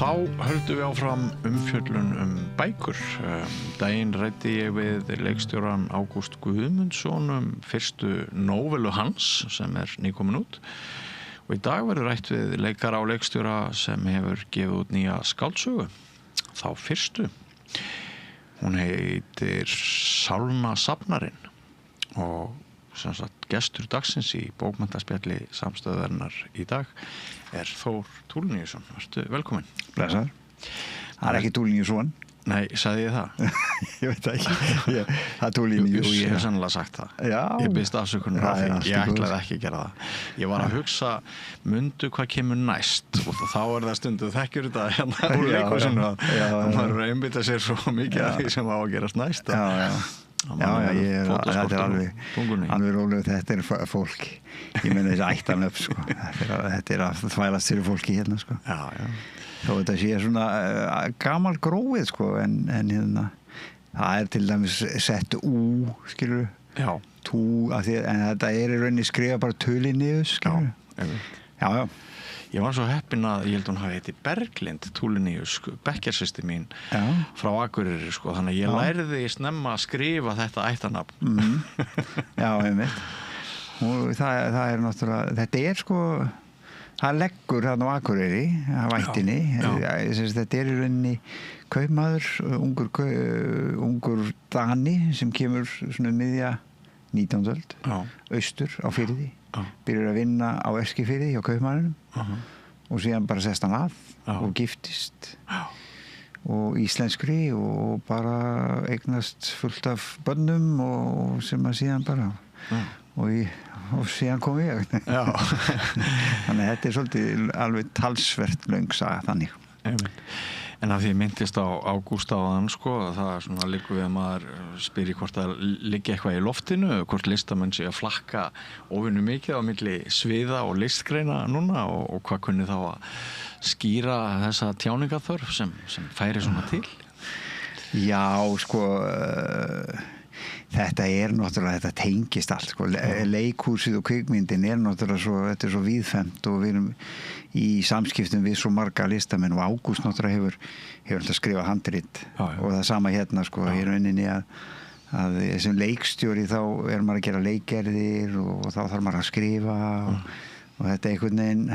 Þá höldum við áfram umfjöllun bækur. Daginn ræddi ég við leikstjóran Ágúst Guðmundsson fyrstu nóvelu hans sem nýkomin út. Og í dag verður rætt við leikara og leikstjóra sem hefur gefið út nýja skáldsögu. Þá fyrstu. Hún heitir Sálna safnarinn og sem sagt gestur dagsins í bókmenntaspjalli Samstöðarinnar í dag Þór Tuliniusson. Vertu velkominn. Blessaður. Það ekki Tuliniusson. Nei, sagði ég það? Ég veit það ekki. Það Tulinius. Jú, ég hef sannlega sagt það. Já. Ég biðst afsökunar á því. Ég ætlaði ekki að gera það. Ég var að hugsa, mundu hvað kemur næst og þá það stundu þekkjur þetta hérna úr leikhúsinu að maður einbytta sér svo mikið af því sem á að gerast næst. Já. Þetta alveg rólegur, þetta fólk. Ég meina þessi ættanöfn, sko. Þetta að þvælast fyrir fólki hérna, sko. Já. Þó þetta sé svona gamal gróið, sko, en hérna, það til dæmis sett skilur. Já. En þetta í rauninni skrifa bara Tulinius, skilur. Já. Ég var svo heppinn að ég held hún hafi heiti Berglind Tulinius, bekkjarsystir mín frá Akureyri, sko, þannig að ég lærði snemma að skrifa þetta ættarnafn. Já, einmitt. Og það náttúrulega, þetta sko, það leggur þarna á Akureyri, að vættinni. Þetta í rauninni kaupmaður, ungur Dani sem kemur svona miðja 19. öld, austur á Firði. Byrjar að vinna á Eskifirði hjá kaupmanninum og síðan bara sest hann að og giftist og íslenskri og bara eignast fullt af börnum og sem að síðan bara og síðan kom ég. Þannig að þetta svolítið alveg talsvert löng saga þannig. En af því ég myndist á Ágúst áðan, sko, það svona liggur við að maður spyrir hvort það liggi eitthvað í loftinu, hvort listamenn sé að flakka óvinnu mikið á milli sviða og listgreina núna og hvað kunni þá að skýra þessa tjáningaþörf sem færi svona til? Já, sko, þetta náttúrulega, þetta tengist allt, sko. Leikhúsið og kvikmyndin náttúrulega þetta svo víðfemt og við erum í samskiptum við svo marga listamenn og Ágúst náttúrulega hefur alltaf skrifað handrit og það sama hérna, sko, í rauninni að sem leikstjóri þá maður að gera leikgerðir og þá þarf maður að skrifa og þetta einhvern veginn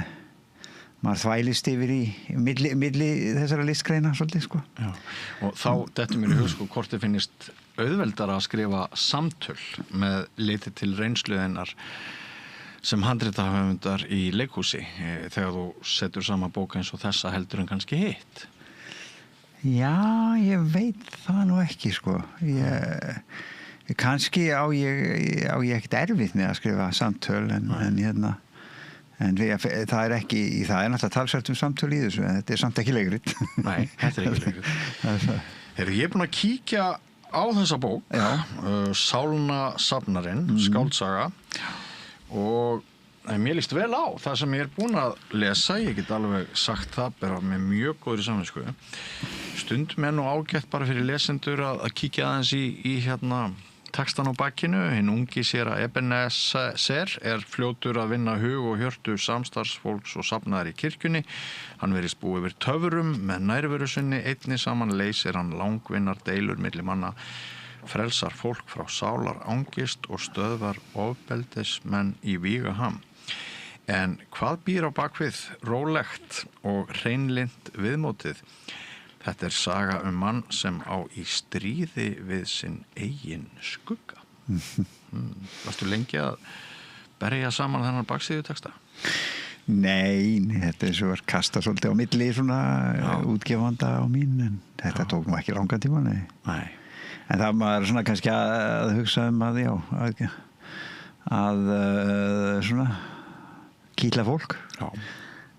maður þvælist yfir í milli þessara listgreina svolítið, sko. Já, og þá dettur mér í hug, sko, hvort þið finnist auðveldara að skrifa samtöl með liti til reynslu þinnar sem handritahöfundar í leikhúsi þegar þú setur sama bók eins og þessa heldur en kannski hitt? Já, ég veit það nú ekki, sko. Kannski á ég ekkert erfitt með að skrifa samtöl en hérna það ekki, það náttúrulega talsvert samtöl í þessu en þetta samt ekki leikrit. Nei, þetta ekki leikrit. Ég búin að kíkja á þessa bók, Sálna safnarinn, skáldsaga og mér líst vel á það sem ég búin að lesa, ég get alveg sagt það bara með mjög góðri samvisku. Stundum nú ágætt bara fyrir lesendur að kíkja aðeins í hérna textan á bakkinu. Hinn ungi séra Ebenezer fljótur að vinna hug og hjörtu samstarfsfólks og safnaðar í kirkjunni. Hann virðist búið yfir töfrum með nærveru sinni, einni saman leysir hann langvinnar deilur milli manna, frelsar fólk frá sálar angist og stöðvar ofbeldismenn í vígaham. En hvað býr á bakvið rólegt og hreinlynt viðmótið? Þetta saga mann sem á í stríði við sinn eigin skugga. Varstu lengi að berja saman þennan baksíðutexta? Nei, þetta svo kasta svolítið á milli svona útgefanda á mín en þetta tók nú ekki langan tíma, Nei. En það maður svona kannski að hugsa að svona kýtla fólk. Já.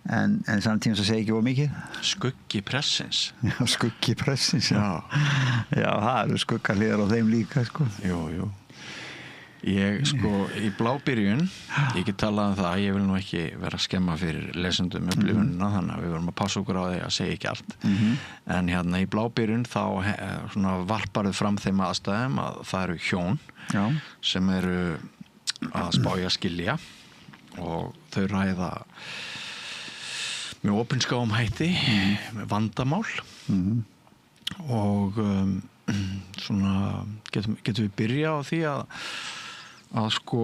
En samtímis að segja ekki of mikið. Skuggi pressins. Já, skuggi pressins, já. Já, það eru skuggahliðar á þeim líka, sko. Jú. Ég, sko, í blábyrjun, ég get talað um það, ég vil nú ekki vera að skemma fyrir lesendum upplifunina, þannig að við verum að passa okkur á því að segja ekki allt. En hérna í blábyrjun þá svona varparðu fram þeim aðstæðum að það eru hjón sem eru að spája skilja og þau ræða með opinskáum hætti, með vandamál og svona getum við byrja á því að sko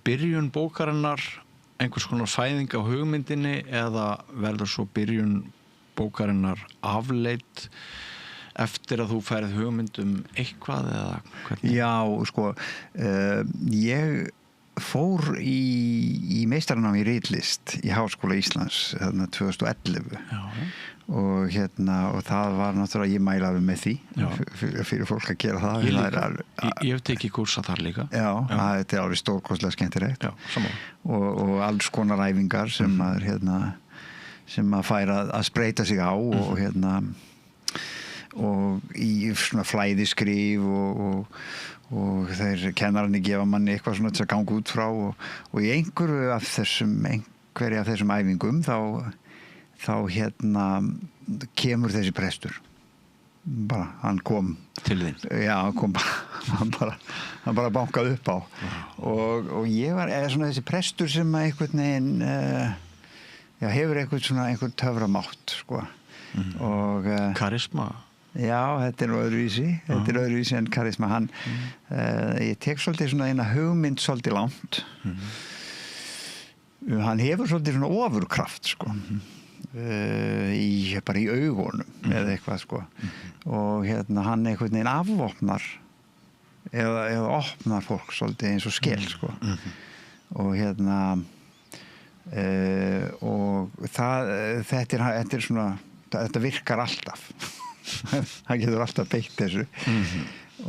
byrjun bókarinnar einhvers konar fæðing á hugmyndinni eða verður svo byrjun bókarinnar afleitt eftir að þú færið hugmynd eitthvað eða hvernig? Já, sko, ég fór í meistaranámi í ritlist í Háskóla Íslands 2011 og það var náttúrulega, ég mæla alveg með því fyrir fólk að gera það. Ég hef tekið kúrsa þar líka. Já. Þetta alveg stórkostlega skemmtilegt og alls konar æfingar sem maður sem maður fær að spreita sig á og í svona flæðiskrif og þeir kennararnir gefa manni eitthvað svona til að ganga út frá og í einhverju af þessum æfingum þá kemur þessi prestur bara, hann kom til þín. Já, hann kom hann bara bankaði upp á og ég var svona þessi prestur sem einhvern veginn hefur einhvern töframátt sko og karisma. Já, þetta öðruvísi en karisma. Ég tek svolítið svona eina hugmynd svolítið langt. Hann hefur svolítið svona ofurkraft sko. Bara í augunum eða eitthvað sko. Og hann einhvern veginn afvopnar eða opnar fólk svolítið eins og skel sko. Og og þetta er svona, þetta virkar alltaf. Hann getur alltaf beitt þessu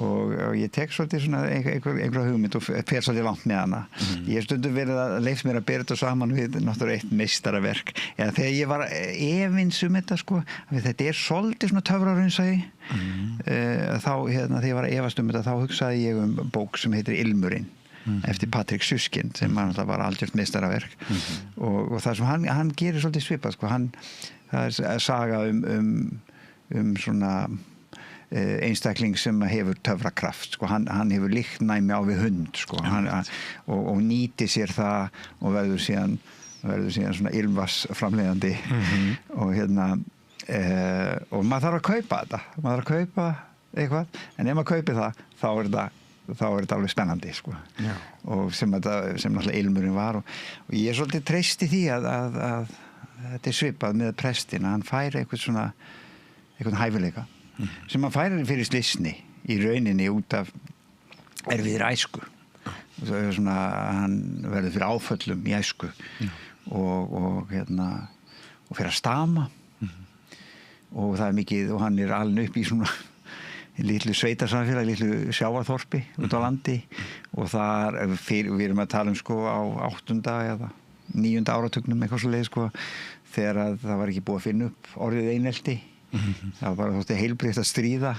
og ég tek svolítið svona einhverja hugmynd og fer svolítið langt með hana. Ég hef stundum verið að leyft mér að bera þetta saman við náttúrulega eitt meistaraverk eða þegar ég var efins þetta sko, þetta svolítið svona töfraraunsæi þá þegar ég var að efast þetta þá hugsaði ég bók sem heitir Ilmurinn eftir Patrik Suskind sem var algjört meistaraverk og það sem hann gerir svolítið svipað sko, það saga svona einstakling sem hefur töfrakraft sko. Hann hefur líknæmi á við hund sko. og nýtir sér það og verður síðan svona ilmvatnsframleiðandi og og maður þarf að kaupa þetta, maður þarf að kaupa eitthvað, en ef maður kaupi það þá er þetta alveg spennandi sko. Og sem náttúrulega ilmurinn var og ég svolítið treysti því að þetta svipað með prestin, hann fær einhvern hæfileika sem hann fær fyrir slysni í rauninni út af erfiðri æsku svona, hann verður fyrir áföllum í æsku og fyrir að stama og það mikið og hann alinn upp í svona litlu sveitarsamfélag, litlu sjávarþorpi út á landi og við erum að tala sko á 8. eða 9. áratugnum eitthvað svoleiðis sko þegar það var ekki búið að finna upp orðið einelti það var bara þótti heilbrigt að stríða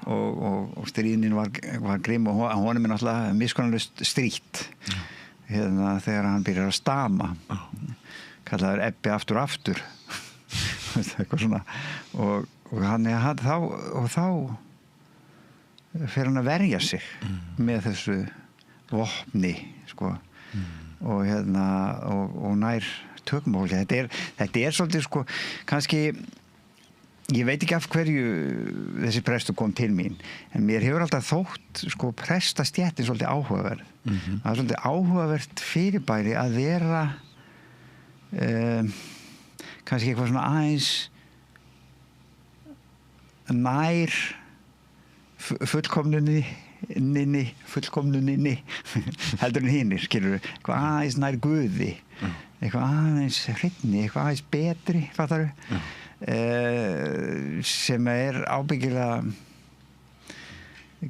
og stríðnin var grimm og honum náttúrulega miskunnarlaust strítt þegar hann byrjar að stama kallaður Ebbi aftur eitthvað svona og þá fer hann að verja sig með þessu vopni sko og nær tökumhóli þetta svolítið sko kannski ég veit ekki af hverju þessi prestur kom til mín en mér hefur alltaf þótt sko prestastéttin svolítið áhugaverð það svolítið áhugavert fyrirbæri að vera kannski eitthvað svona aðeins nær fullkomnuninni heldur en hinir skilur eitthvað aðeins nær Guði eitthvað aðeins hreinni eitthvað aðeins betri fattaru sem ábyggilega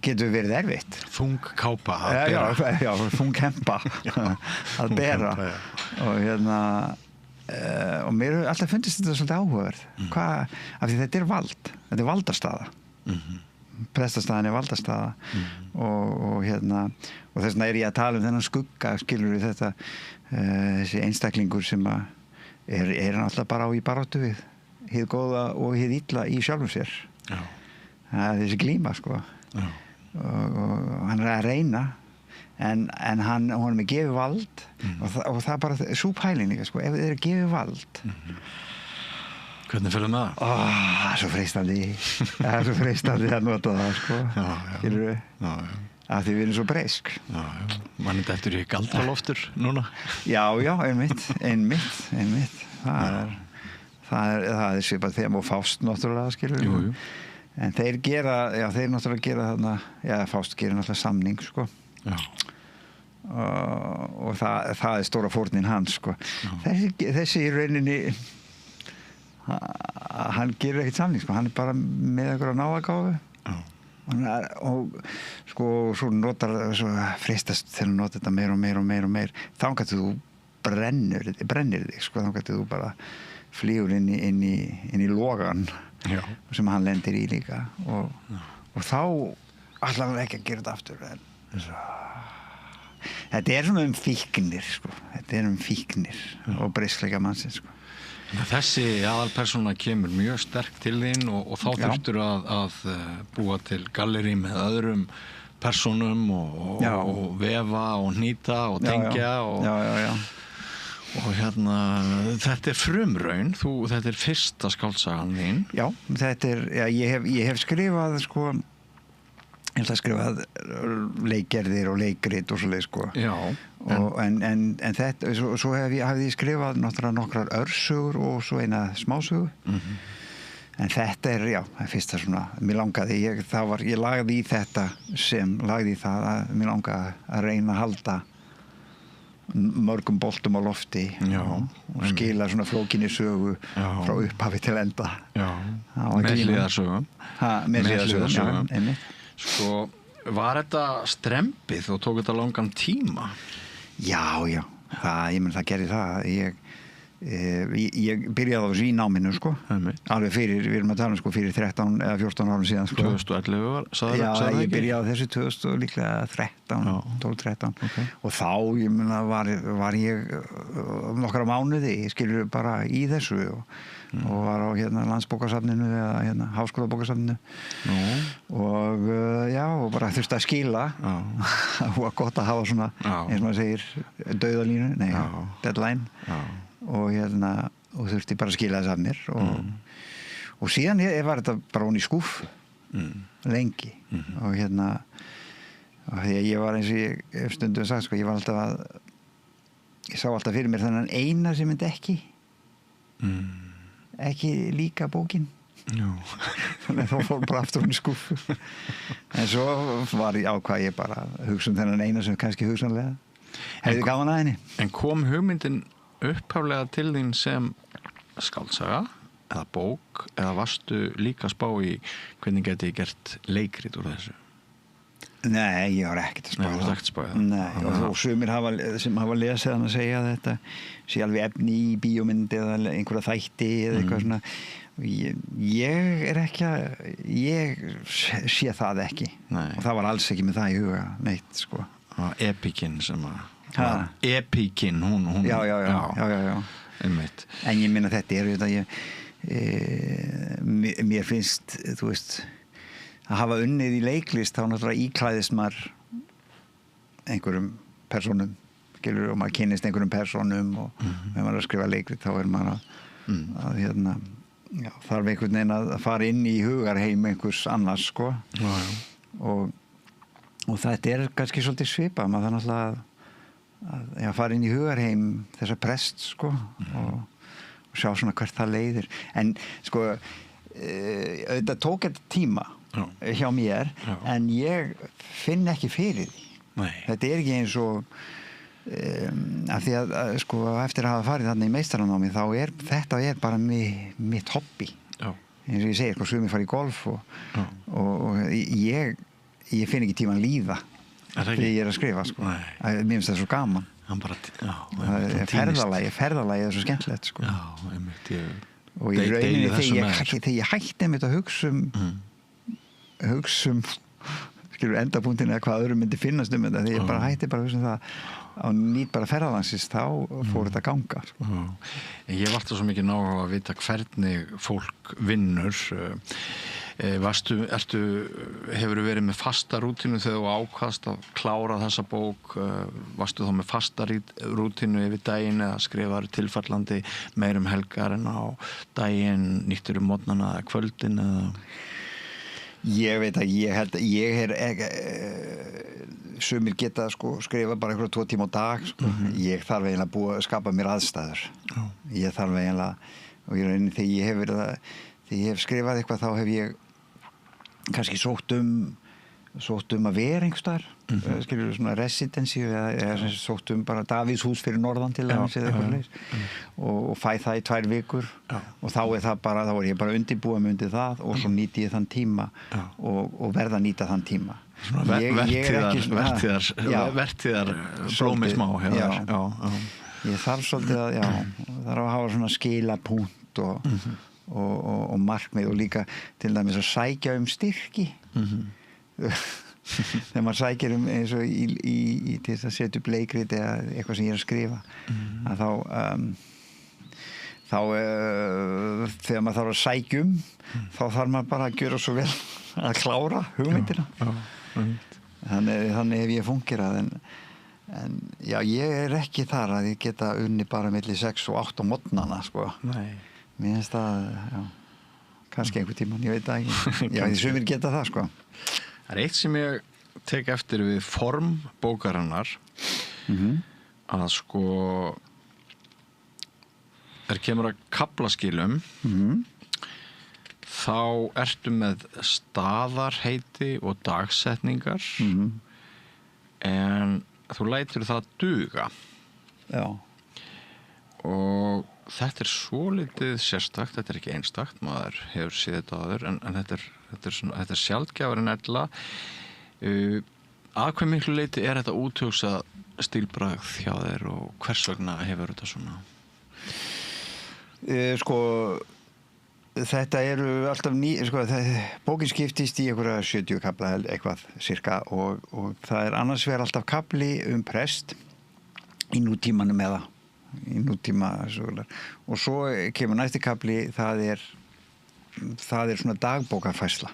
getur verið erfitt þung kápa að bera já, þung hempa að bera og og mér hefur alltaf fundist þetta svolítið áhugaverð af því þetta er valdastaða prestastaðan er valdastaða og þess vegna ég að tala þennan skugga skilur við þetta þessi einstaklingur sem er náttúrulega bara í baráttu við hið góða og hið illa í sjálfum sér þessi glíma sko og hann að reyna en honum gefið vald og það bara sú pæling líka sko, ef þið eru gefið vald Hvernig fyrir með það? Það er svo freistandi að nota það sko skilurðu að því við erum svo breysk mann er eftir í galdraloftur núna já, einmitt það er svipað þegar og Fást náttúrulega skilurðu en þeir náttúrulega gera þarna Fást gerir náttúrulega samning sko og það er stóra fórnin hans sko þessi í rauninni hann gerir ekkert samning sko, hann er bara með einhverja náðagáfu og sko svo notar svo freistast til að nota þetta meir þangað til þú brennir þig sko, þangað til þú bara flýgur inn í logan sem hann lendir í líka og þá ætlar hann ekki að gera þetta aftur þetta er svona fíknir sko, og breyskleika mannsins sko Þessi aðalpersóna kemur mjög sterk til þín og þá þurftur að búa til gallerí með öðrum persónum og vefa og hnýta og tengja og hérna þetta er frumraun þetta er fyrsta skáldsagan þín þetta er, ég hef skrifað sko ég held að skrifað leikgerðir og leikrit og svoleið sko en þetta svo hafði ég skrifað nokkrar örsögur og svo eina smásögu en þetta er fyrsta svona mér langaði, ég lagði í þetta lagði í það að mér langaði að reyna að halda mörgum boltum á lofti og skila svona flókinni sögu frá upphafi til enda með hlýðarsögum með hlýðarsögum einmitt Sko, var þetta strempið og tók þetta langan tíma? Já, það gerði það. Ég byrjaði á þessu í náminu, sko. Alveg fyrir, við erum að tala sko fyrir 13 eða 14 árum síðan, sko. 2011 var, sagði það ekki? Já, ég byrjaði á þessu 12-13 og þá, ég meina, var ég nokkra mánuði, skilur bara í þessu og var á landsbókasafninu eða háskólabókasafninu og og bara þurfti að skila og var gott að hafa svona eins og maður segir dauðalínu, deadline og þurfti bara að skila þess af mér og síðan var þetta bara hún í skúffu lengi og og því að ég var eins og ég hef stundum sagt sko, ég sá alltaf fyrir mér þennan eina sem myndi ekki líka bókin þannig að þá fór bara aftur hún í skúffu en svo var ákvað ég bara hugsa þennan eina sem kannski hugsanlega hefði gaman að henni En kom hugmyndin upphaflega til þín sem skáldsaga eða bók eða varstu líka spá í hvernig geti ég gert leikrit úr þessu? Nei, ég var ekkert að spá það og sumir sem hafa lesið hann að segja að þetta sé alveg efni í bíómynd eða einhverja þætti eða eitthvað svona ég er ekki ég sé það ekki og það var alls ekki með það í huga neitt sko Epikinn sem að Epikinn hún já einmitt en ég minna þetta mér finnst þú veist að hafa unnið í leiklist þá náttúrulega íklæðist maður einhverjum persónum skilur og maður kynnist einhverjum persónum og ef maður er að skrifa leikrit þá er maður að þarf einhvern veginn að fara inn í hugarheim einhvers annars sko og þetta er kannski svolítið svipað maður það náttúrulega að fara inn í hugarheim þessa prest sko og sjá svona hvert það leiðir en sko þetta tók þetta tíma hjá mér en ég finn ekki fyrir því þetta er ekki eins og af því að sko eftir að hafa farið þarna í meistaranámi þá þetta er bara mitt hobby eins og ég segir sko sumir fara í golf og ég finn ekki tíma að líða þegar ég er að skrifa sko mér finnst það svo gaman ferðalagi er svo skemmtilegt sko og í rauninni þegar ég hætti einmitt að hugsa skilur endapunktin eða hvað öðrum myndi finnast þetta þegar ég bara hætti bara að hugsa það á nýtt bara ferðalangsins þá fór þetta að ganga sko. Ég var alltaf svo mikið ná að vita hvernig fólk vinnur Hefurðu verið með fasta rútínu þegar þú ákvaðst að klára þessa bók? Varstu þá með fasta rútínu yfir daginn eða skrifaður tilfallandi meir helgar en á daginn, nýttur morgnana eða kvöldin eða? Ég veit að ég sumir geta skrifa bara einhverja 2 tíma á dag Ég þarf eiginlega að skapa mér aðstæður Ég þarf eiginlega og ég reyni þegar ég hef skrifað eitthvað þá hef ég kannski sótt að vera einhvers staðar skilur svona residency eða sótt bara Davíðshús fyrir norðan til dæmis eða eitthvað leys og fæ það í 2 vikur og þá er ég bara undirbúið mig undir það og svo nýti ég þann tíma og verð að nýta þann tíma vertíðar blómi smá ég þarf svolítið þarf að hafa svona skilapunkt og markmið og líka til dæmis að sækja styrki þegar maður sækir eins og til þess að setja upp leikrit eða eitthvað sem ég er að skrifa að þá þegar maður þarf að sækja þá þarf maður bara að gjöra svo vel að klára hugmyndina þannig hef ég fungerað en já, ég er ekki þar að ég geta unni bara milli 6 og 8 á morgnana mér finnst það kannski einhver tímann, ég veit það ekki já, því sumir geta það Það er eitt sem ég tek eftir við form bókarinnar að þegar kemur að kaflaskilum þá ertu með staðarheiti og dagsetningar en þú lætur það duga og þetta er svolítið sérstakt, þetta er ekki einstakt maður hefur séð þetta áður en þetta er sjaldgæfur en ella að hve miklu leyti er þetta úthugsað stílbragð hjá þér og hvers vegna hefur þetta svona? Þetta eru alltaf bókin skiptist í einhverja 70 kafla eitthvað cirka og það er annars vegar alltaf kafli prest í nútímanum í nútíma og svo kemur næsti kafli það er svona dagbókarfærsla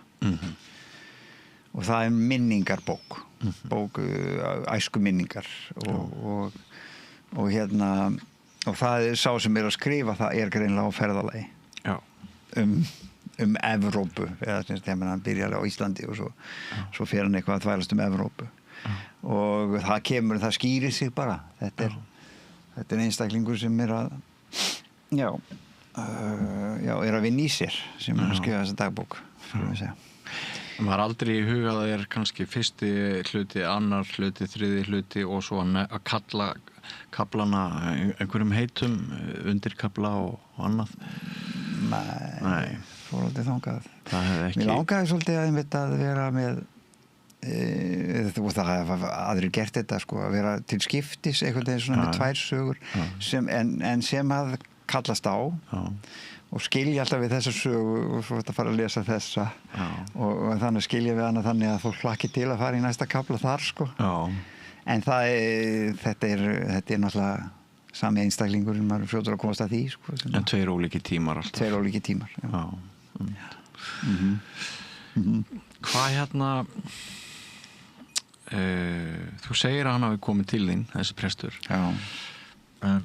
og það er minningarbók bók æsku minningar og það er sá sem er að skrifa það er greinilega á ferðalagi Evrópu eða þegar hann byrjar á Íslandi og svo fer hann eitthvað að þvælast Evrópu og það skýrir sig bara þetta er einstaklingur sem er að er að vinna í sér sem er að skrifa þessa dagbók maður aldrei í huga það er kannski fyrsti hluti, annar hluti, þriði hluti og svo að kalla kaflana einhverjum heitum undirkafla og annað Nei. Svolítið þangað Mér langaði svolítið að vera með og það hafa aðrir gert þetta að vera til skiptis einhvern veginn svona með 2 sögur en sem að kallast á og skilja alltaf við þessa sögu og svo þetta fara að lesa þessa og þannig skilja við hana þannig að fólk hlakki til að fara í næsta kafla þar en þetta er náttúrulega sami einstaklingur maður fljótur að komast að því en 2 ólíkir tímar alltaf 2 ólíkir tímar Hvað þú segir að hann hafi komið til þín þessi prestur mér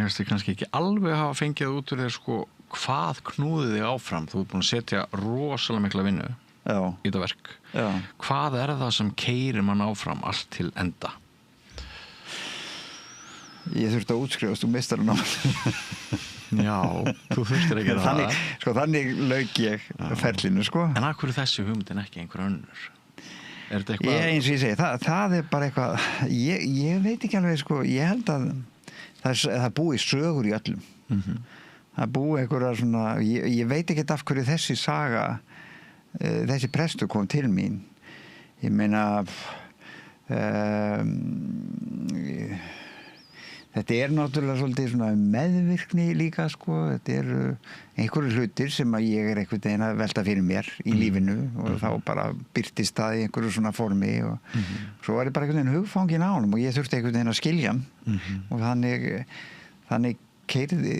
finnst þið kannski ekki alveg hafa fengið út úr þér hvað knúði þig áfram þú ert búin að setja rosalega mikla vinnu í þetta verk hvað er það sem keyrir mann áfram allt til enda? Ég þurfti að útskrifast úr meistarannám Já, þú þurftir að gera það Þannig lauk ég ferlinu En af hverju þessi hugmyndin ekki einhver önnur? Er þetta eitthvað eins og ég segi, það er bara eitthvað ég veit ekki alveg ég held að það búi sögur í öllum það búi einhverja svona ég veit ekki af hverju þessi saga þessi prestur kom til mín ég meina þetta er náttúrulega svolítið svona meðvirkni líka þetta eru einhverju hlutir sem að ég er einhvern veginn að velta fyrir mér í lífinu og þá bara birtist það í einhverju svona formi og svo var ég bara einhvern veginn hugfangin á honum og ég þurfti einhvern veginn að skilja hann og þannig keyrði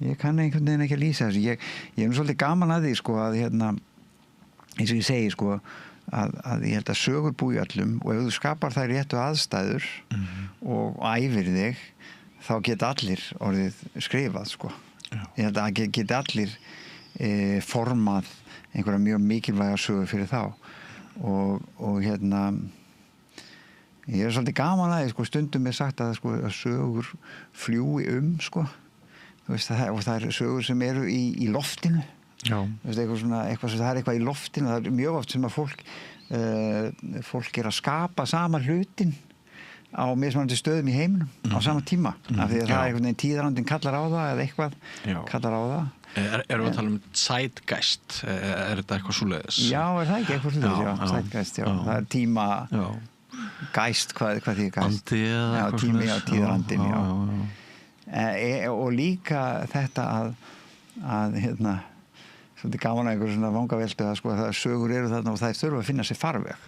Ég kann einhvern veginn ekki að lýsa þessu. Ég er svolítið gaman að því, sko, að eins og ég segi, sko, að ég held að sögur búi öllum og ef þú skapar þær réttu aðstæður og æfir þig, þá geta allir orðið skrifað, sko. Já. Ég held að geta allir formað einhverja mjög mikilvæga sögur fyrir þá og ég er svolítið gaman að því, sko, stundum er sagt að, sko, að sögur fljúi sko. Þú veist, og það sögur sem eru í loftinu. Já. Þú veist, það er eitthvað í loftinu. Það er mjög oft sem að fólk er að skapa sama hlutin á mismunandi stöðum í heiminum á sama tíma. Af því að það er einhvern veginn tíðarandinn kallar á það eða eitthvað kallar á það. Erum við að tala zeitgeist? Þetta eitthvað svoleiðis? Já, það ekki eitthvað svoleiðis, já. Zeitgeist, já. Það er tíma... Geist, hvað þýðir geist? Andi eða eitthvað tími, tíðarandinn, já. Og líka þetta að svolítið gaman að einhver svona vangaveltu að, sko, að sögur eru þarna og það þurfa að finna sér farveg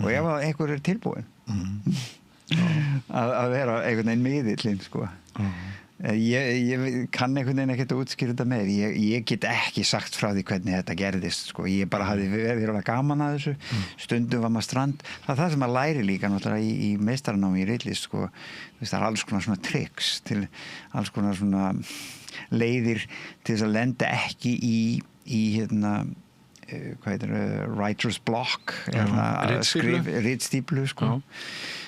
og ef einhver er tilbúin að vera einhvern veginn miðillinn, sko. Ég kann einhvern veginn ekkert að útskýra þetta með. Ég get ekki sagt frá því hvernig þetta gerðist, sko. Ég bara hafði verið gaman að þessu. Stundum var maður strand. Það er það sem maður læri líka náttúrulega í meistaranámi í ritlist, sko. Það er alls konar svona tricks til alls konar svona leiðir til þess að lenda ekki í hvað heitir writer's block ritstíflu, sko.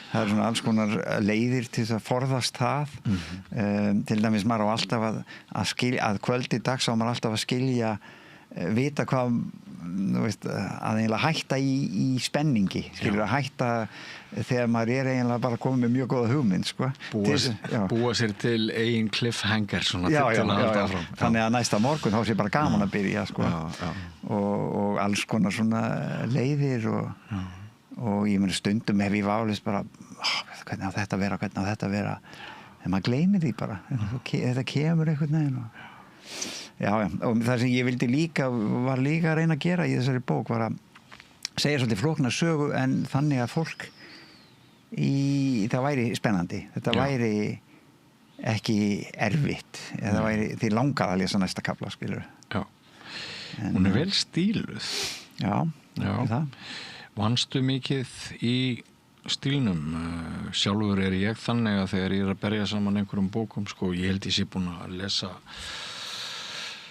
Það er svona alls konar leiðir til þess að forðast það. Til dæmis maður á alltaf að kvöldi dags á maður alltaf að skilja, vita hvað, þú veist, að eiginlega hætta í spenningi, skilur, að hætta þegar maður er eiginlega bara komið með mjög góða hugmynd, sko. Búa sér til eigin cliffhanger, svona. Já. Þannig að næsta morgun þá sé bara gaman að byrja, sko. Og alls konar svona leiðir og ég meni stundum hef ég válist bara hvernig á þetta vera en maður gleymir því bara þetta kemur einhvern veginn og það sem ég var líka að reyna að gera í þessari bók var að segja svolítið flókna sögu en þannig að fólk það væri spennandi, þetta væri ekki erfitt eða því langað að lesa næsta kafla, skilur. Hún er vel stíluð. Já. Það. Vannstu mikið í stílnum? Sjálfur er ég þannig að þegar ég er að berja saman einhverjum bókum, sko, ég held ég sé búin að lesa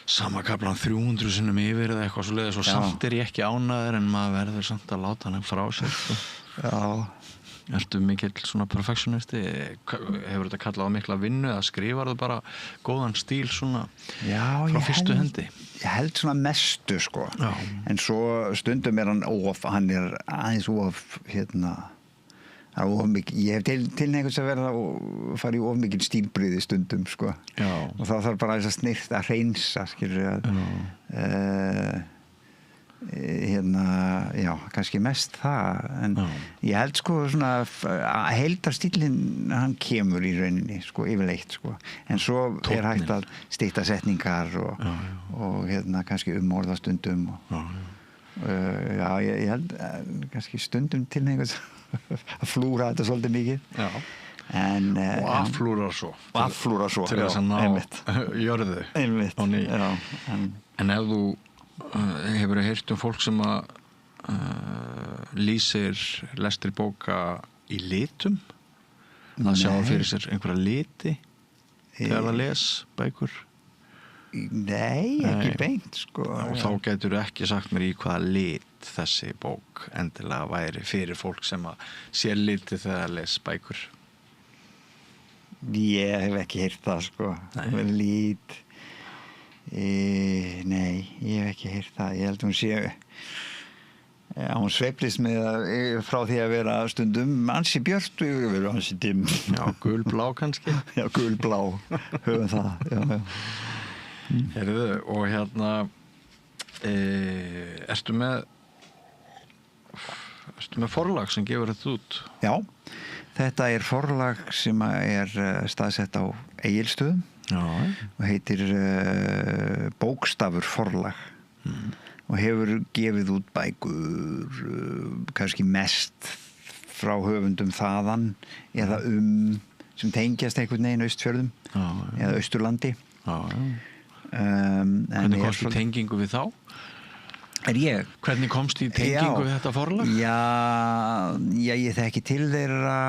sama kaflan 300 sinnum yfir eða eitthvað svoleiðis og samt er ég ekki ánægður en maður verður samt að láta hann frá sér, sko. Já. Ertu mikill svona perfektionisti? Hefur þetta kallað á mikla vinnu eða skrifar þú bara góðan stíl svona frá fyrstu hendi? Ég held svona mestu, sko. Já. En svo stundum er hann er aðeins ég hef tilhneigingu að fara í of mikil stílbrigði stundum, sko. Já. Og þá þarf bara þess að snirta að hreinsa, skilur kannski mest það en ég held, sko, svona að heildarstílinn hann kemur í rauninni, sko, yfirleitt, sko, en svo er hægt að stytta setningar og kannski umorða stundum ég held kannski stundum tilhneigingu að flúra þetta svolítið mikið og afflúrar svo til þess að ná jörðu á ný. En ef þú hefur heyrt fólk sem að lýsir lestri bóka í litum að sjá fyrir sér einhverja liti þegar það les bækur? Nei, ekki beint, sko. Og þá getur ekki sagt mér í hvaða lit þessi bók endilega væri fyrir fólk sem að sér liti þegar það les bækur? Ég hef ekki heyrt það, sko. Lít nei, ég hef ekki heyrt það. Ég held hún sé hún sveiflist með frá því að vera stundum ansi björt og yfir að vera ansi dimm. Já, gulblá kannski. Já, gulblá, höfum það. Já. Heyrðu, og ertu með forlag sem gefur þetta út? Já, þetta er forlag sem er staðsett á Egilsstöðum og heitir Bókstafur forlag og hefur gefið út bækur kannski mest frá höfundum þaðan eða sem tengjast einhvern veginn Austfjörðum eða Austurlandi Hvernig komstu í tengingu við þá? Ég? Hvernig komstu í tengingu við þetta forlag? Já, ég þekki til þeirra,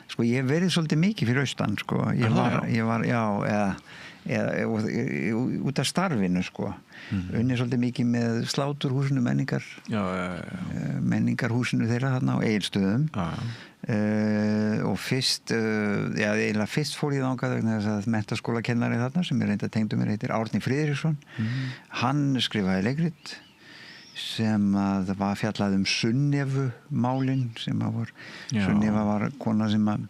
sko, ég hef verið svolítið mikið fyrir austan, sko. Ég var, út af starfinu, sko. Unnið svolítið mikið með sláturhúsinu menningarhúsinu þeirra þarna á Egilsstöðum. Og fyrst fór ég þangað vegna þess að menntaskólakennari þarna sem er reynda tengdur mér heitir Árni Friðriksson. Hann skrifaði leikrit sem að var fjallað Sunnevu málin sem að var Sunneva var kona sem að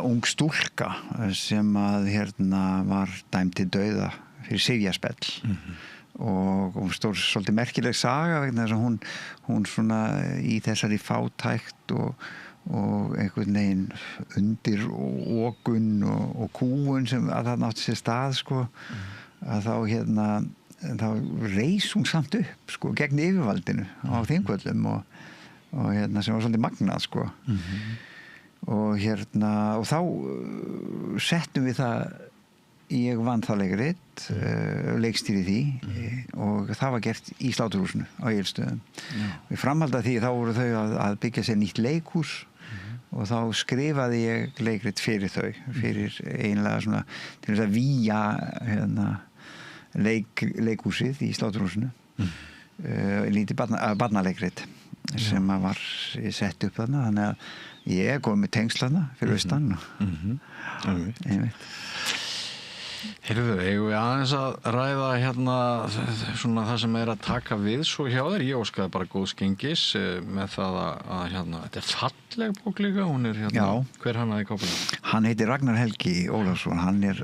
ung stúlka sem að var dæmd til dauða fyrir sifjaspell og svolítið merkileg saga vegna þess að hún svona í þessari fátækt og einhvern veginn undir okun og kúun sem að það nátti sér stað sko að þá reis hún samt upp sko gegn yfirvaldinu á Þingvöllum og sem var svolítið magnað sko og þá settum við það ég vann það leikrit leikstýri því og það var gert í Sláturhúsinu á Egilsstöðum við framhaldi af því þá voru þau að byggja sér nýtt leikhús og þá skrifaði ég leikrit fyrir þau fyrir einlega svona til þess að víja leikhúsið í Sláturhúsinu lítið barnaleikrit sem var sett upp þarna þannig að ég kom með tengsl þarna fyrir austan Heyrðu, eigum við aðeins að ræða svona það sem er að taka við svo hjá þér. Ég óskaði bara góðs gengis með það að þetta er falleg bók líka, hún er hver hannaði kápuna? Hann heitir Ragnar Helgi Ólafsson, hann er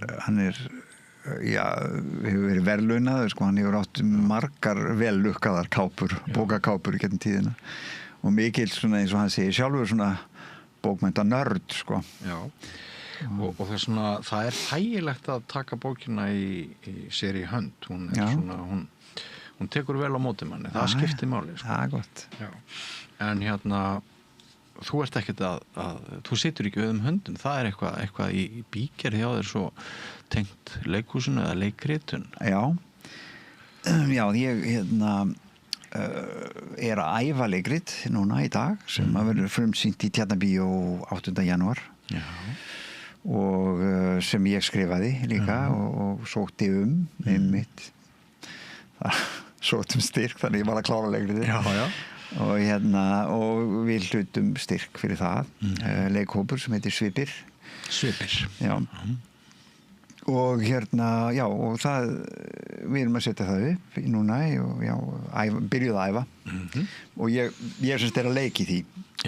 hefur verið verðlaunaður sko, hann hefur átt margar vellukkaðar kápur, bókakápur í gegnum tíðina og mikil svona eins og hann segir sjálfur svona bókmennta nörd sko. Já. Og það er þægilegt að taka bókina í sér í hönd hún tekur vel á móti manni það skiptir máli sko. Það er gott en þú ert ekkert að þú situr ekki við höndum það er eitthvað í bígerð hjá þér svo tengt leikhúsinu eða leikritun ég er að æfa leikrit núna í dag sem að verður frumsýnt í Tjarnarbíó 8. janúar og sem ég skrifaði líka og sótti einmitt sóttum styrk þannig ég var að klára leikrið og við hlutum styrk fyrir það leikhópur sem heitir Svipir og og það við erum að setja það upp núna og byrjuð að æfa og ég semst er að leiki því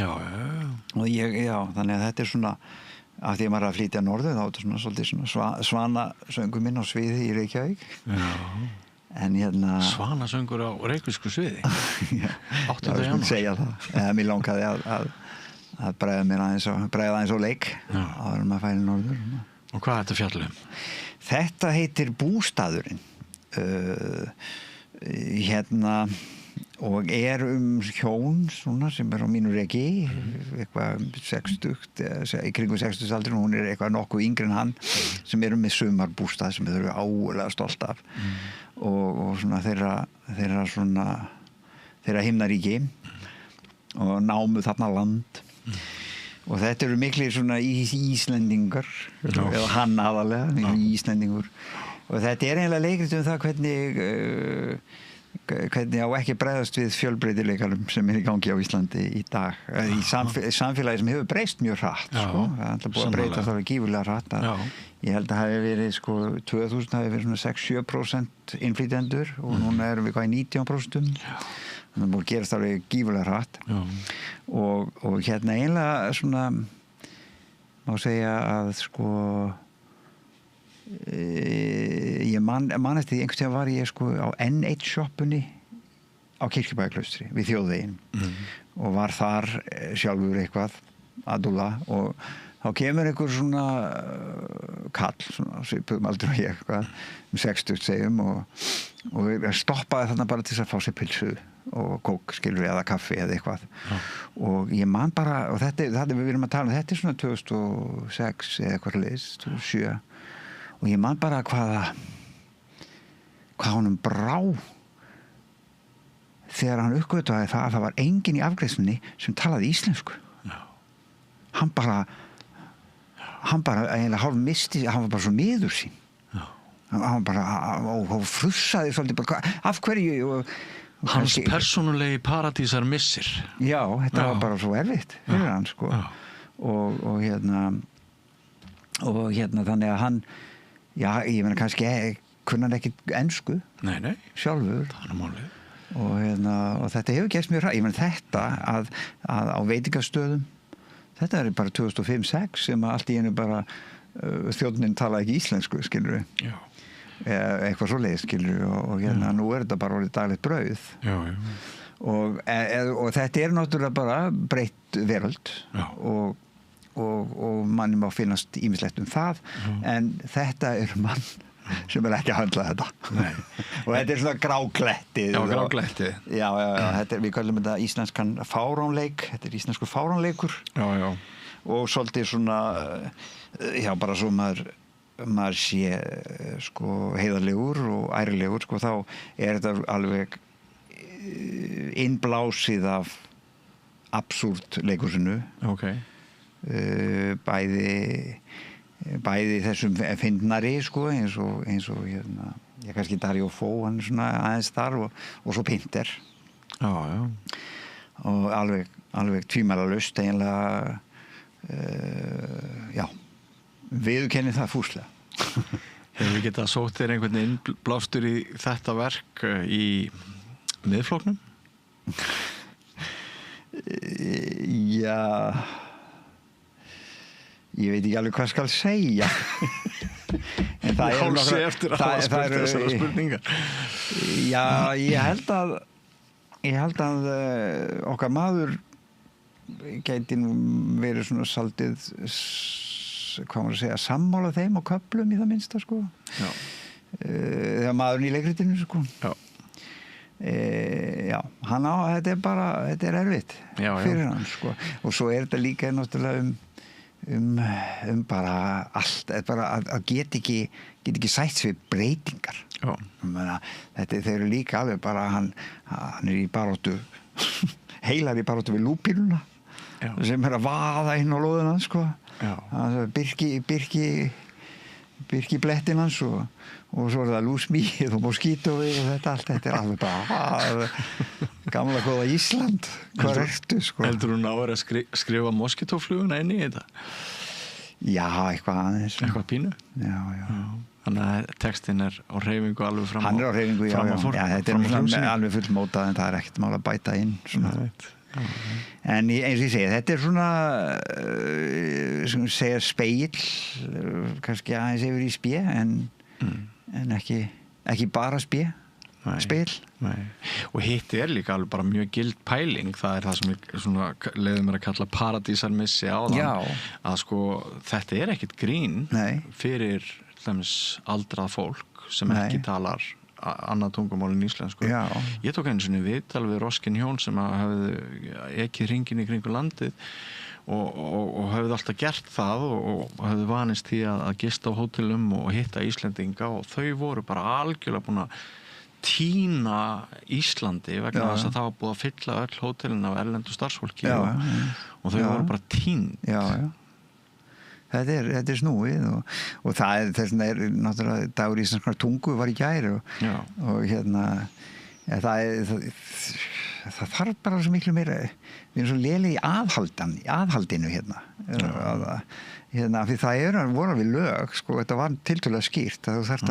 og þannig að þetta er svona af því að maður er að flytja norður þá er þetta svolítið svanasöngur minn á sviði í Reykjavík en Svanasöngur á reykvísku sviði? 8. janúar segja það, mér langaði að bregða aðeins á leik áður maður færi norður Og hvað er þetta fjallum? Þetta heitir Bústaðurinn og er hjón svona, sem er á mínu reki eitthvað 60 í kringum 60 aldrin og hún er eitthvað nokkuð yngri en hann sem eru með sumarbústað sem þau eru águlega stolt af og svona þeirra himnaríki og námu þarna land og þetta eru miklir svona Íslendingar eða hann aðalega Íslendingur og þetta er eiginlega leikrit það hvernig á ekki bregðast við fjölbreytileikanum sem er í gangi á Íslandi í dag í samfélagi sem hefur breyst mjög hratt sko. Það er alltaf búið að breyta það gífurlega hratt ég held að það hefur verið 2000 hafi verið svona 6-7% innflytjendur og núna erum við hvað í 19% þannig að það búið að gerast alveg gífurlega hratt og eiginlega svona má segja að ég man eftir því einhvern tíma var ég á N1 shoppunni á Kirkjubæjarklaustri við Þjóðveginn og var þar sjálfur eitthvað að dúlla og þá kemur einhver svona kall svona svipum aldur og ég 60 segjum og stoppaði þarna bara til þess að fá sér pilsu og kók skilur eða kaffi eða eitthvað og ég man bara og þetta við erum að tala þetta er svona 2006 eða eitthvað leys 2007 og ég man bara hvað honum brá þegar hann uppgötvaði það að það var enginn í afgreiðslunni sem talaði íslensku. Já. Hann bara eiginlega hálf misti, hann var bara svo miður sín. Já. Hann bara og frussaði svolítið bara, af hverju hans persónulegi paradísar missir. Já, þetta var bara svo erfitt fyrir hann, sko. Og þannig að hann, já, ég meina kannski kunni hann ekki ensku. Nei. Sjálfur. Það er málið. Og þetta hefur gerst mjög ég meina þetta að á veitingastöðum, þetta bara 2005-06 sem að allt í einu bara þjónninn talaði ekki íslensku, skilurðu. Já. Eitthvað svoleiðis, skilurðu, og nú þetta bara orðið daglegt brauð. Já. Og þetta náttúrulega bara breytt veröld. Já. Og manni má finnast ýmislegt það, en þetta mann sem ekki að handla þetta. Nei. Og þetta svona gráklettið. Já, gráklettið. Já, við kallum þetta íslenskan fáránleik. Þetta íslensku fáránleikur. Já. Og svolítið svona, já, bara svo maður sé sko heiðarlegur og ærilegur, sko, þá þetta alveg innblásið af absúrt leikursinu. Ok. Bæði þessum fyndnari, sko, eins og ég kannski Dario Fó, hann svona aðeins þar og svo Pinter. Já. Og alveg tvímælalaust eiginlega, já, viðurkenni það fúslega. Hefur við getað sótt þér einhvern innblástur í þetta verk í Miðflokknum? Já, ég veit ekki alveg hvað skal segja. En það hálsi eftir að hafa spurt þessara spurningar. Já, ég held að okkar maður gæti nú verið svona saldið, hvað maður að segja, sammála þeim á köflum í það minnsta, sko. Já. Þegar maðurinn í leikritinu, sko. Já. Já, þetta erfitt fyrir hann, sko. Og svo þetta líka náttúrulega bara allt, bara að get ekki sætt við breytingar. Já. Þeir eru líka alveg bara hann í baráttu heilar í baráttu við lúpínuna. Já. Sem að vaða inn á lóðina, sko. Já. Birki blettin hans og svo það lúsmíð og moskítóið og þetta alveg bara gamla góða Ísland. Hvað ertu, sko? Heldur hún að skrifa moskítófluguna inn í þetta? Já, eitthvað aðeins. Eitthvað pínu? Já. Þannig að textin á hreyfingu alveg fram á hann á hreyfingu, já, þetta alveg fullmótað, en það ekkert mál að bæta inn svona. En eins og ég segi, þetta svona sem segja spegill, kannski aðeins yfir í spé, en ekki bara spegill. Nei. Og hitt líka alveg bara mjög gild pæling. Það það sem ég leiði mér að kalla paradísarmissi áðan. Já. Að sko, þetta ekkert grín. Nei. Fyrir aldrað fólk sem ekki talar annað tungumál en íslensku. Já. Ég tók einu sinni viðtal við Roskin Hjón sem hefði ekið hringinn í kringu landið og hefði alltaf gert það og hefði vanist því að gista á hótelum og hitta Íslendinga, og þau voru bara algjörlega búin að tína Íslandi vegna þess að það var búið að fylla öll hótelin af erlendu starfsfólki og þau voru bara tínd. Já. Þetta snúið og þess vegna náttúrulega dagur íslenskrar tungu var í gær og það þarf bara svo miklu meira, við erum svo léleg í aðhaldinu því það voru við lög, sko, þetta var tiltölulega skýrt að þú þarft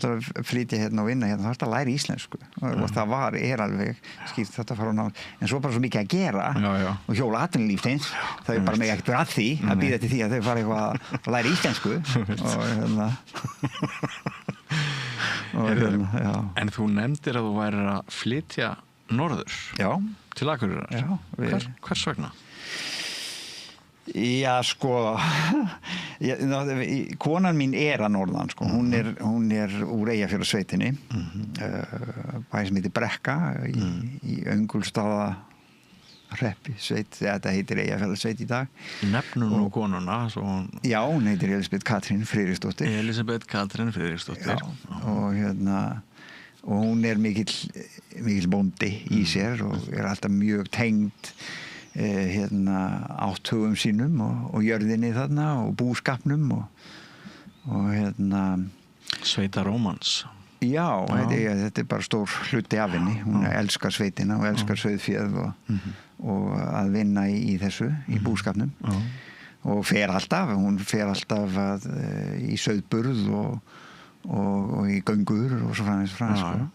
að flytja og vinna þú þarft að læra íslensku og það alveg skýrt þetta fara á nátt, en svo bara svo mikið að gera og hjóla atvinnulífsins, það bara mig ekkert verið að því að býða til því að þau fara eitthvað að læra íslensku En þú nefndir að þú værir að flytja norður til Akureyrar. Hvers vegna? Já, sko konan mín að norðan, sko. Hún úr Eyjafjarðarsveitinni, bæ sem heitir Brekka í Öngulsstaða hreppi, sveit, þetta heitir Eyjafjarðarsveit í dag. Nefnum nú konuna svo Já, hún heitir Elisabeth Katrín Friðriksdóttir. Elisabeth Katrín Friðriksdóttir. Og hún mikill bóndi í sér og alltaf mjög tengd áttugum sínum og jörðinni þarna og búskapnum og Sveita Rómans. Já, þetta bara stór hluti af henni. Hún elskar sveitina og elskar sauðféð og að vinna í þessu, í búskapnum. Og hún fer alltaf í sauðburð og í göngur og svo framvegis sko.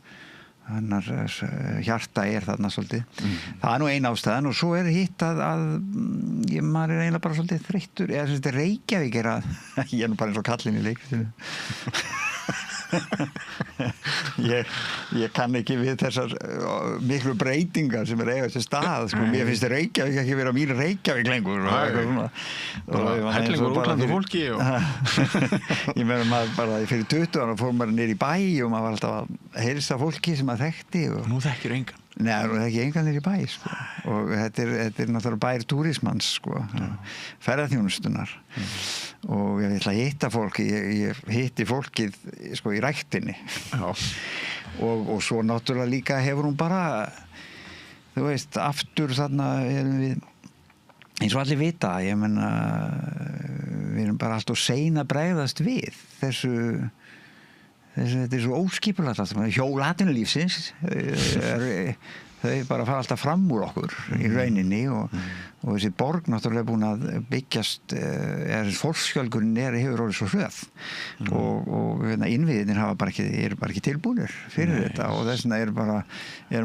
Hennar hjarta þarna svolítið. Það nú ein ástæðan og svo hitt að maður eiginlega bara svolítið þreyttur. Reykjavík ég nú bara eins og kallinn í leikritinu. Ég kann ekki við þessar miklu breytingar sem eiga sér stað sko. Mér finnst Reykjavík ekki vera mín Reykjavík lengur hellingur útlandu fólki ég meina maður bara fyrir 20 ára fór maður niður í bæ og maður var alltaf að heilsa fólki sem maður þekkti Nú þekkir engan Nei, nú þekki engan niður í bæ sko. Og þetta er náttúrulega bær túrismans sko. Ferðaþjónustunnar og ég ætla að hitta fólki ég hitti fólkið sko, í ræktinni og svo náttúrulega líka hefur hún bara þú veist, aftur þarna erum við eins og allir vita ég menna við erum bara alltaf sein að bregðast við þessu þetta svo óskipulagt hjól atvinnulífsins þau bara fara alltaf fram úr okkur í rauninni og þessi borg náttúrulega búin að byggjast fólksfjölgunin hefur orðið svo hröð og innviðinir eru bara ekki tilbúnir fyrir þetta og þess vegna er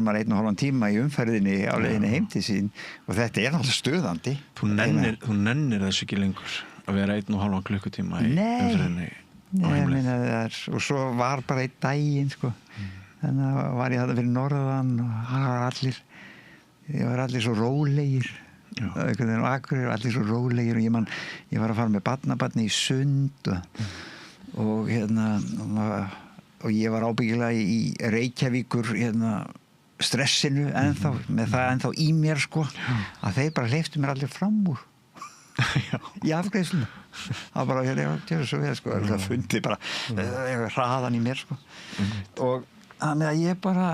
maður 1,5 tíma í umferðinni á leiðinni heim til sín og þetta náttúrulega stöðandi Þú nennir þessu ekki lengur að vera 1,5 klukkutíma í umferðinni og svo var bara einn daginn sko. Þannig að var ég þarna fyrir norðan og ég var allir svo rólegir og Akureyri allir svo rólegir og ég var að fara með barnabarni í sund og ég var ábyggilega í Reykjavíkur stressinu ennþá, með það ennþá í mér sko, að þeir bara hleyptu mér allir fram úr í afgreiðslunum það var bara ég svo vel sko það fundi bara hraðan í mér sko og þannig að ég bara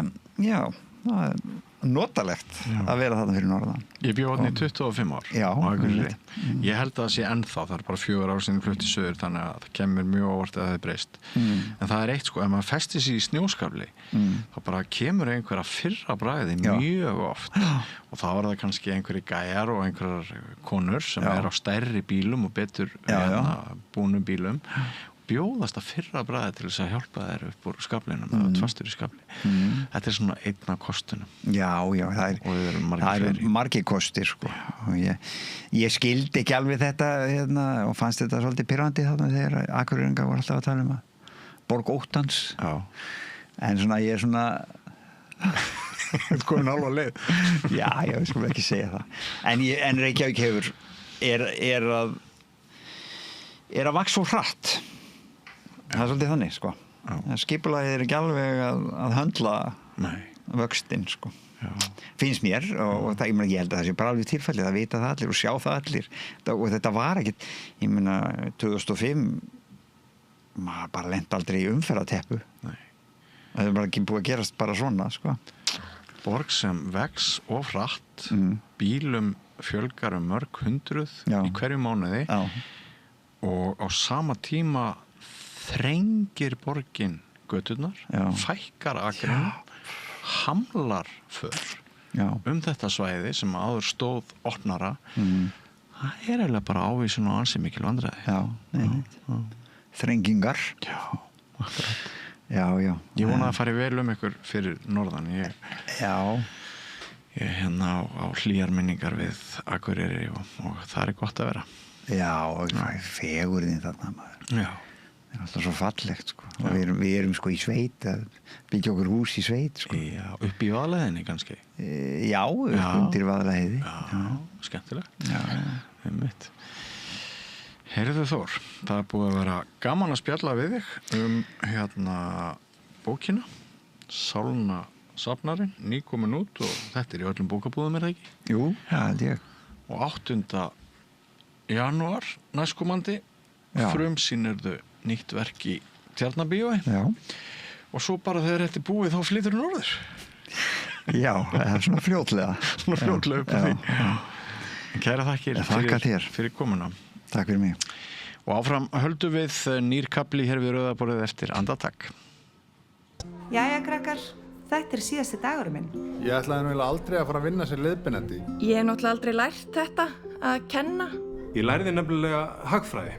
það er notalegt að vera þarna fyrir norðan Ég bjó þarna í 25 ár á Akureyri ég held að það sé ennþá það er bara 4 ár sinni flutt í suður þannig að það kemur mjög óvart að það breyst en það er eitt sko, ef maður festir sig í snjóskafli þá bara kemur einhver að fyrra bragði mjög oft og þá er það kannski einhverjir gæjar og einhverjar konur sem er á stærri bílum og betur búnum bílum bjóðast að fyrra bragði til þess að hjálpa þær upp úr skaflinum eða tvastur í skafli þetta er svona einn af kostunum það er margir kostir sko. og ég skildi ekki alveg þetta og fannst þetta svolítið pirrandi þarna þegar Akureyringar voru alltaf að tala að borg óttans en svona ég er svona komin alveg leið ég skulle ekki segja það en Reykjavík hefur er að vaxa svo hratt það er svolítið þannig sko skipulagið er ekki alveg að höndla vöxtinn sko finnst mér og það, ég held að það sé bara alveg tilfellið að vita það allir og sjá það allir og þetta var ekkert ég meina 2005 maður bara lent aldrei í umferðarteppu það er bara ekki búið að gerast bara svona sko borg sem vex of hratt bílum fjölgar mörg hundruð í hverju mánuði og á sama tíma þrengir borgin göturnar fækkar akrinu hamlar för þetta svæði sem áður stóð opnara það er eiginlega bara ávísun og ansi mikil vandræði þrengingar ég vona að fari vel ykkur fyrir norðan ég á hlýjar minningar við Akureyri og það er gott að vera fegurðin þarna maður það er alltaf svo fallegt sko og við erum sko í sveit að byggja okkur hús í sveit sko upp í Vaðlaheiðinni kannski undir Vaðlaheiði skemmtilegt einmitt Heyrðu Þór, það er búið að vera gaman að spjalla við þig bókina Sálna safnarinn, nýkomin út og þetta í öllum bókabúðum, það ekki? Jú, það held ég. Og 8. janúar næstkomandi frumsýnirðu nýtt verk í Tjarnarbíói. Já. Og svo bara þegar þetta búið þá flytur norður. Já, það er svona fljótlega. Svona fljótlega upp á því. Kæra þakkir fyrir komuna. Takk fyrir mig. Og áfram höldum við nýr kafli hér við Rauðaborðið eftir andartak. Jæja, krakkar, þetta síðasti dagurinn minn. Ég ætlaði náttúrulega aldrei að fara að vinna sem leiðbeinandi. Ég hef náttúrulega aldrei lært þetta, að kenna. Ég lærði nefnilega hagfræði.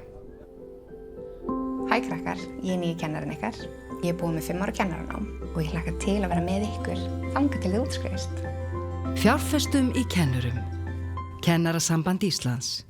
Hæ krakkar, ég er nýji kennarinn ykkar. Ég er búin með 5 ára kennaranám og ég hlakka til að vera með ykkur þangað til þið útskrifist. Fjárfestum í kennurum. Kennarasamband Íslands.